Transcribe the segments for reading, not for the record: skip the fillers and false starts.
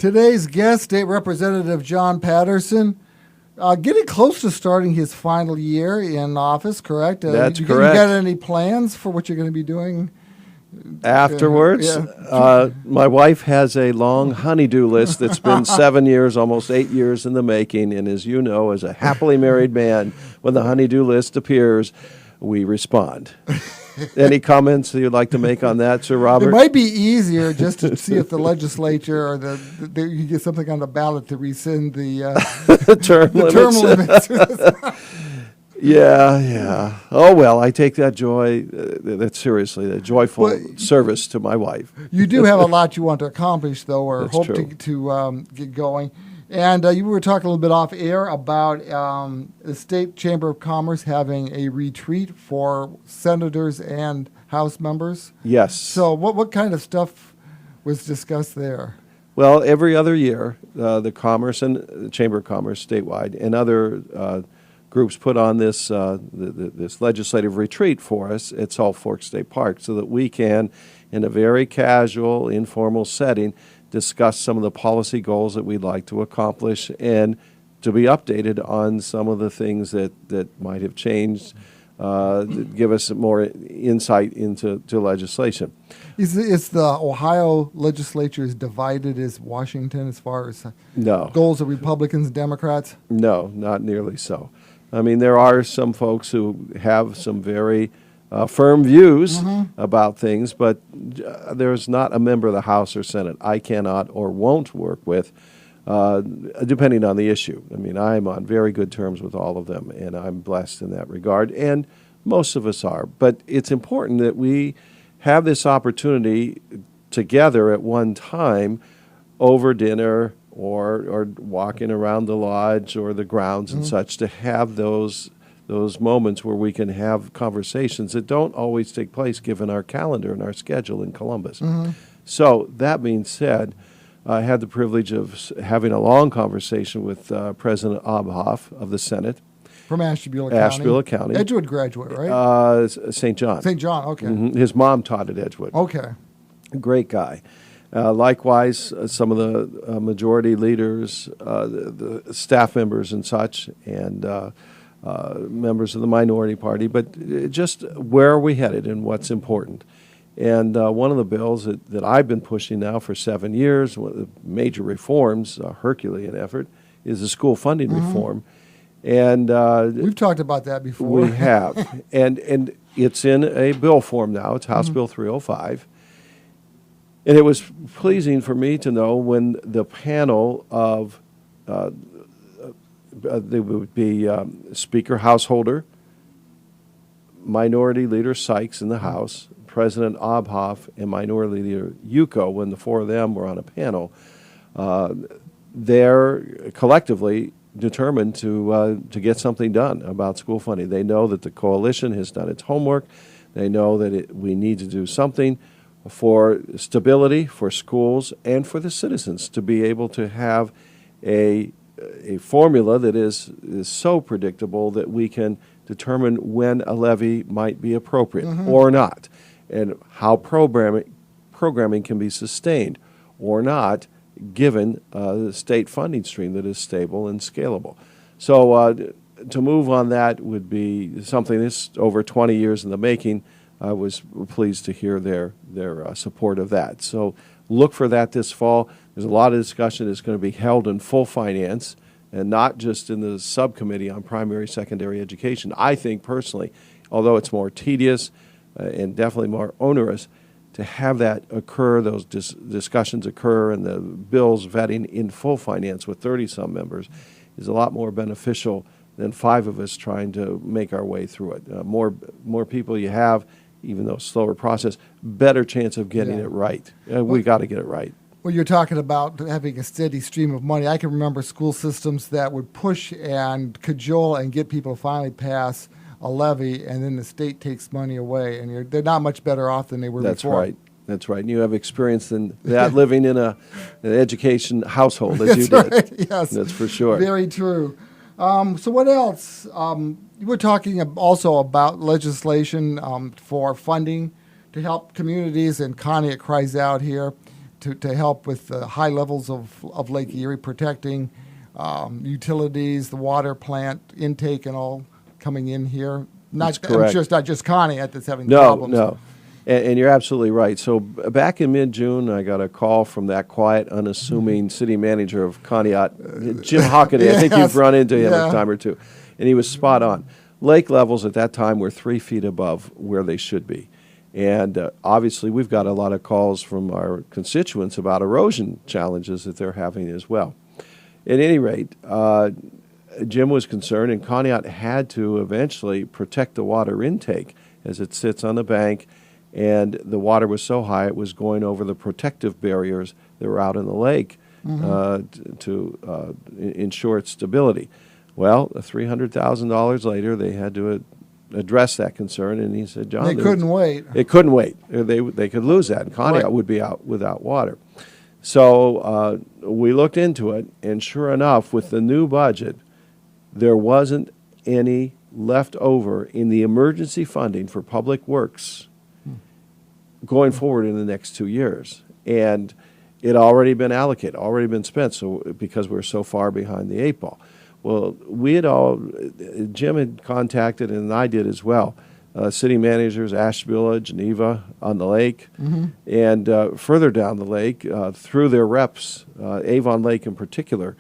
Today's guest, State Representative John Patterson, getting close to starting his final year in office, correct? That's you correct. You got any plans for what you're going to be doing? Afterwards, my wife has a long honey-do list that's been 7 years, almost 8 years in the making. And as you know, as a happily married man, when the honey-do list appears, we respond. Any comments that you'd like to make on that, Sir Robert? It might be easier just to see if the legislature or you get something on the ballot to rescind the term limits. Yeah. Oh, well, I take that that seriously, the joyful service to my wife. You do have a lot you want to accomplish, though, or That's hope true. to get going. And you were talking a little bit off air about the State Chamber of Commerce having a retreat for senators and House members. Yes. So what kind of stuff was discussed there? Well, every other year, the Commerce and the Chamber of Commerce statewide and other groups put on this this legislative retreat for us at Salt Fork State Park so that we can, in a very casual, informal setting, discuss some of the policy goals that we'd like to accomplish and to be updated on some of the things that might have changed, give us more insight into legislation. Is the Ohio legislature is divided as Washington as far as goals of Republicans and Democrats? No, not nearly so. I mean, there are some folks who have some very firm views about things, but there's not a member of the House or Senate I cannot or won't work with, depending on the issue. I mean, I'm on very good terms with all of them, and I'm blessed in that regard, and most of us are. But it's important that we have this opportunity together at one time over dinner or walking around the lodge or the grounds and such, to have those moments where we can have conversations that don't always take place given our calendar and our schedule in Columbus. So that being said, I had the privilege of having a long conversation with President Obhoff of the Senate. From Ashtabula County. Ashtabula County. Edgewood graduate, right? St. John. St. John, okay. His mom taught at Edgewood. Okay. Great guy. Likewise, some of the majority leaders, the staff members and such, and members of the minority party, but just where are we headed and what's important. And one of the bills that I've been pushing now for 7 years, one of the major reforms, a Herculean effort, is the school funding reform. And we've talked about that before. We have. and it's in a bill form now. It's House Bill 305. And it was pleasing for me to know when the panel of they would be Speaker Householder, Minority Leader Sykes in the House, President Obhoff, and Minority Leader Yuko, when the four of them were on a panel, they're collectively determined to get something done about school funding. They know that the coalition has done its homework. They know that we need to do something for stability, for schools, and for the citizens to be able to have a formula that is so predictable that we can determine when a levy might be appropriate or not, and how programming can be sustained or not, given the state funding stream that is stable and scalable. So to move on that would be something that's over 20 years in the making. I was pleased to hear their support of that. So look for that this fall. There's a lot of discussion that's going to be held in full finance and not just in the subcommittee on primary, secondary education. I think personally, although it's more tedious and definitely more onerous, to have that occur, those discussions occur, and the bills vetting in full finance with 30-some members is a lot more beneficial than 5 of us trying to make our way through it. More people you have, even though slower process, better chance of getting it right. We got to get it right. Well, you're talking about having a steady stream of money. I can remember school systems that would push and cajole and get people to finally pass a levy, and then the state takes money away, and they're not much better off than they were before. That's right. And you have experience in that living in an education household as you did. Right. Yes. That's for sure. Very true. So what else? You were talking also about legislation for funding to help communities, and Connie, it cries out here. to help with the high levels of Lake Erie, protecting utilities, the water plant intake and all coming in here. That's I'm correct. sure it's not just Conneaut that's having No, problems. no. And you're absolutely right. So back in mid-June, I got a call from that quiet, unassuming city manager of Conneaut, Jim Hockaday. I think Yes. you've run into him Yeah. a time or two. And he was spot on. Lake levels at that time were 3 feet above where they should be. And obviously, we've got a lot of calls from our constituents about erosion challenges that they're having as well. At any rate, Jim was concerned, and Conneaut had to eventually protect the water intake as it sits on the bank, and the water was so high it was going over the protective barriers that were out in the lake to ensure its stability. Well, $300,000 later, they had to address that concern, and he said, John, They couldn't wait. It couldn't wait. They could lose that, and Conneaut Right. would be out without water. So we looked into it, and sure enough, with the new budget, there wasn't any left over in the emergency funding for public works going forward in the next 2 years. And it already been allocated, already been spent, so because we're so far behind the 8 ball. Well, Jim had contacted, and I did as well, city managers, Asheville, Geneva on the lake, and further down the lake, through their reps, Avon Lake in particular,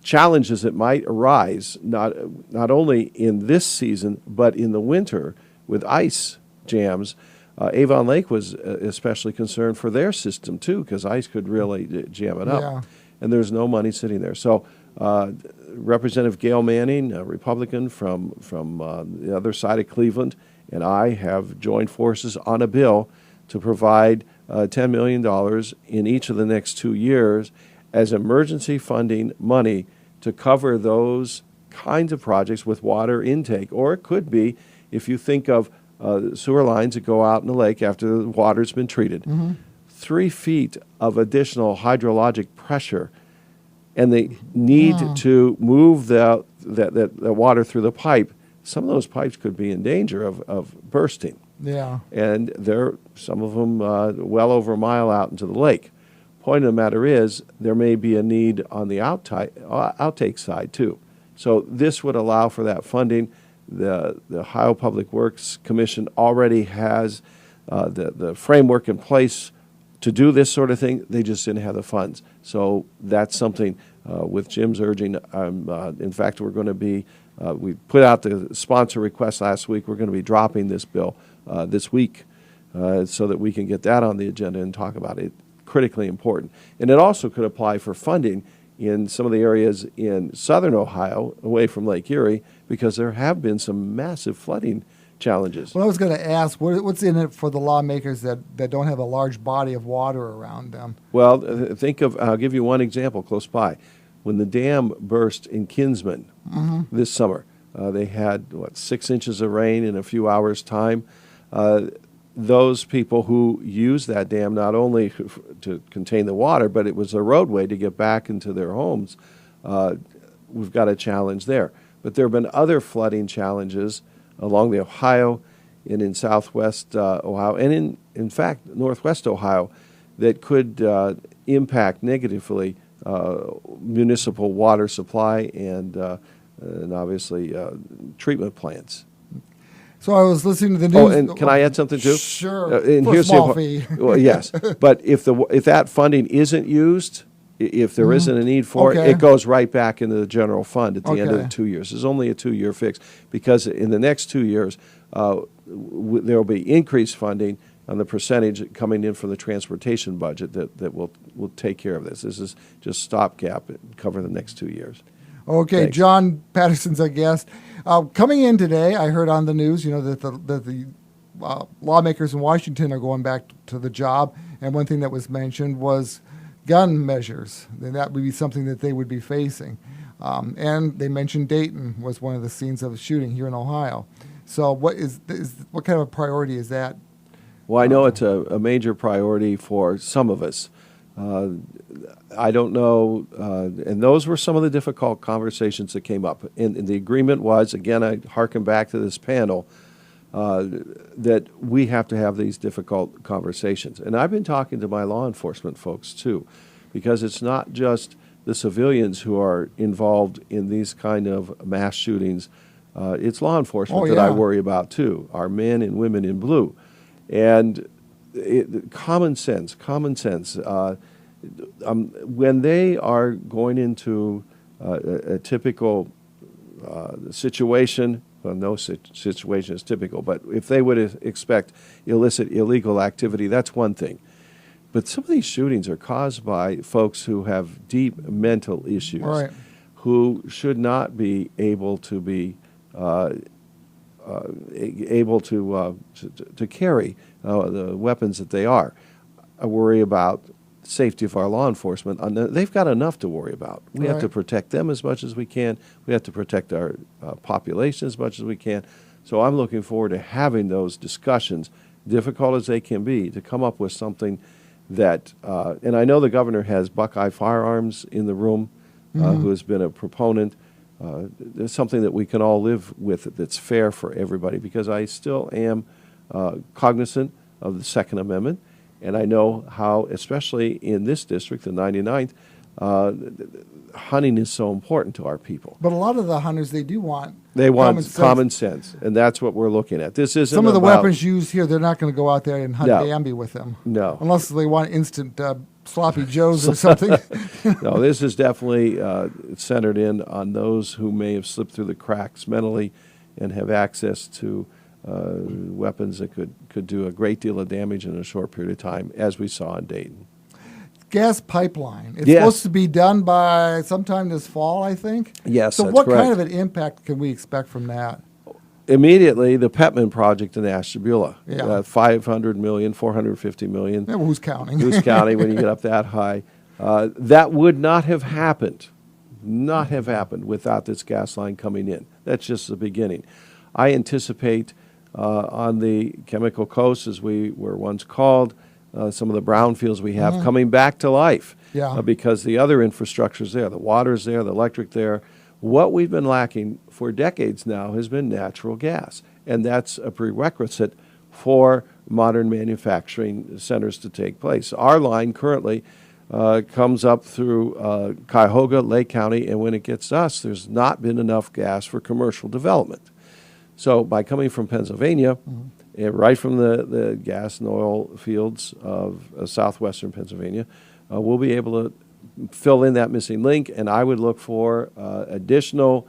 challenges that might arise, not only in this season, but in the winter with ice jams. Avon Lake was especially concerned for their system, too, because ice could really jam it up. Yeah. And there's no money sitting there. So Representative Gail Manning, a Republican from the other side of Cleveland, and I have joined forces on a bill to provide $10 million in each of the next 2 years as emergency funding money to cover those kinds of projects with water intake. Or it could be, if you think of sewer lines that go out in the lake after the water's been treated, 3 feet of additional hydrologic pressure, and they need to move the water through the pipe. Some of those pipes could be in danger of bursting. Yeah. And some of them well over a mile out into the lake. Point of the matter is, there may be a need on the outtake side too. So this would allow for that funding. The Ohio Public Works Commission already has the framework in place to do this sort of thing. They just didn't have the funds. So that's something with Jim's urging. In fact, we're going to be, we put out the sponsor request last week. We're going to be dropping this bill this week so that we can get that on the agenda and talk about it. Critically important. And it also could apply for funding in some of the areas in southern Ohio, away from Lake Erie, because there have been some massive flooding challenges. Well, I was going to ask, what's in it for the lawmakers that don't have a large body of water around them? Well, I'll give you one example close by. When the dam burst in Kinsman this summer, they had, 6 inches of rain in a few hours' time. Those people who used that dam not only to contain the water, but it was a roadway to get back into their homes. We've got a challenge there. But there have been other flooding challenges along the Ohio and in southwest Ohio and in fact, northwest Ohio that could impact negatively municipal water supply and obviously treatment plants. So I was listening to the news. Oh, and can I add something too? Sure. And For a here's small the, fee. well, yes, but if that funding isn't used, if there isn't a need for Okay. it goes right back into the general fund at the end of the Okay. 2 years. It's only a 2-year fix because in the next 2 years there will be increased funding on the percentage coming in from the transportation budget that will take care of this. This is just stopgap and cover the next 2 years. Okay, Thanks. John Patterson's our guest. Coming in today, I heard on the news, that the lawmakers in Washington are going back to the job, and one thing that was mentioned was gun measures, and that would be something that they would be facing. And they mentioned Dayton was one of the scenes of a shooting here in Ohio. So what kind of a priority is that? Well, I know it's a major priority for some of us. I don't know, and those were some of the difficult conversations that came up. And the agreement was, again, I harken back to this panel, that we have to have these difficult conversations. And I've been talking to my law enforcement folks too, because it's not just the civilians who are involved in these kind of mass shootings. It's law enforcement that I worry about too, our men and women in blue. And common sense. When they are going into a typical situation, well, no situation is typical, but if they would expect illicit, illegal activity, that's one thing. But some of these shootings are caused by folks who have deep mental issues, right, who should not be able to be able to carry the weapons that they are. I worry about safety of our law enforcement. They've got enough to worry about. We have to protect them as much as we can. We have to protect our population as much as we can. So I'm looking forward to having those discussions, difficult as they can be, to come up with something that, and I know the governor has Buckeye Firearms in the room, who has been a proponent. There's something that we can all live with that's fair for everybody, because I still am cognizant of the Second Amendment. And I know how, especially in this district, the 99th, hunting is so important to our people. But a lot of the hunters, they do want common sense, and that's what we're looking at. This isn't some of the weapons used here. They're not going to go out there and hunt Bambi with them. No, unless they want instant sloppy joes or something. No, this is definitely centered in on those who may have slipped through the cracks mentally and have access to weapons that could do a great deal of damage in a short period of time, as we saw in Dayton. Gas pipeline. It's supposed to be done by sometime this fall, I think. Yes, so that's what correct. kind of an impact can we expect from that? Immediately, the Petman project in Ashtabula, Yeah. $500 million, $450 million. Yeah, well, who's counting? Who's counting when you get up that high? That would not have happened without this gas line coming in. That's just the beginning. I anticipate on the chemical coast, as we were once called, some of the brownfields we have coming back to life, because the other infrastructure is there, the water's there, the electric there. What we've been lacking for decades now has been natural gas, and that's a prerequisite for modern manufacturing centers to take place. Our line currently comes up through Cuyahoga, Lake County, and when it gets to us, there's not been enough gas for commercial development. So by coming from Pennsylvania, right from the gas and oil fields of southwestern Pennsylvania, we'll be able to fill in that missing link, and I would look for additional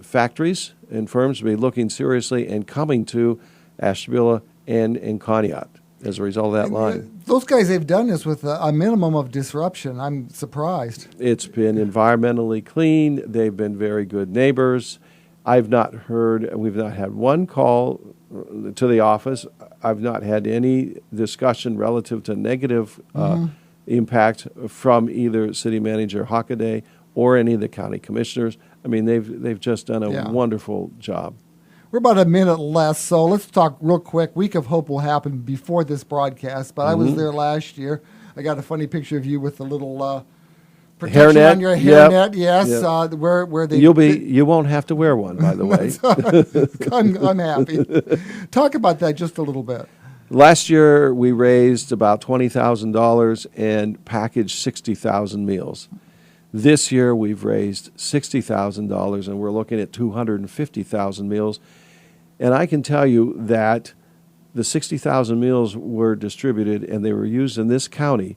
factories and firms to be looking seriously and coming to Ashtabula and Conneaut as a result of that line. Those guys, they've done this with a minimum of disruption. I'm surprised. It's been environmentally clean. They've been very good neighbors. We've not had one call to the office. I've not had any discussion relative to negative impact from either City Manager Hockaday or any of the county commissioners. I mean, they've just done a wonderful job. We're about a minute less, so let's talk real quick. Week of Hope will happen before this broadcast, but I was there last year. I got a funny picture of you with the little protection hairnet on your hairnet. Yes, where they you won't have to wear one, by the way. I'm happy. Talk about that just a little bit. Last year, we raised about $20,000 and packaged 60,000 meals. This year, we've raised $60,000, and we're looking at 250,000 meals. And I can tell you that the 60,000 meals were distributed, and they were used in this county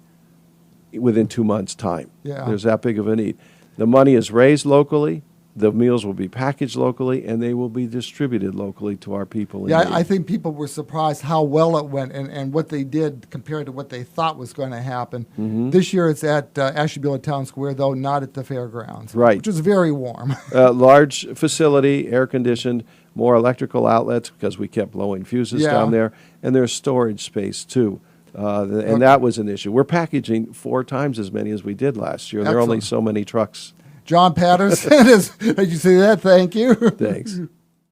within 2 months' time. Yeah. There's that big of a need. The money is raised locally. The meals will be packaged locally, and they will be distributed locally to our people. I think people were surprised how well it went and what they did compared to what they thought was going to happen. This year it's at Ashtabula Town Square, though not at the fairgrounds, right, which is very warm. Large facility, air-conditioned, more electrical outlets because we kept blowing fuses down there, and there's storage space, too. And that was an issue. We're packaging 4 times as many as we did last year. There are only so many trucks. John Patterson, did you see that? Thank you. Thanks.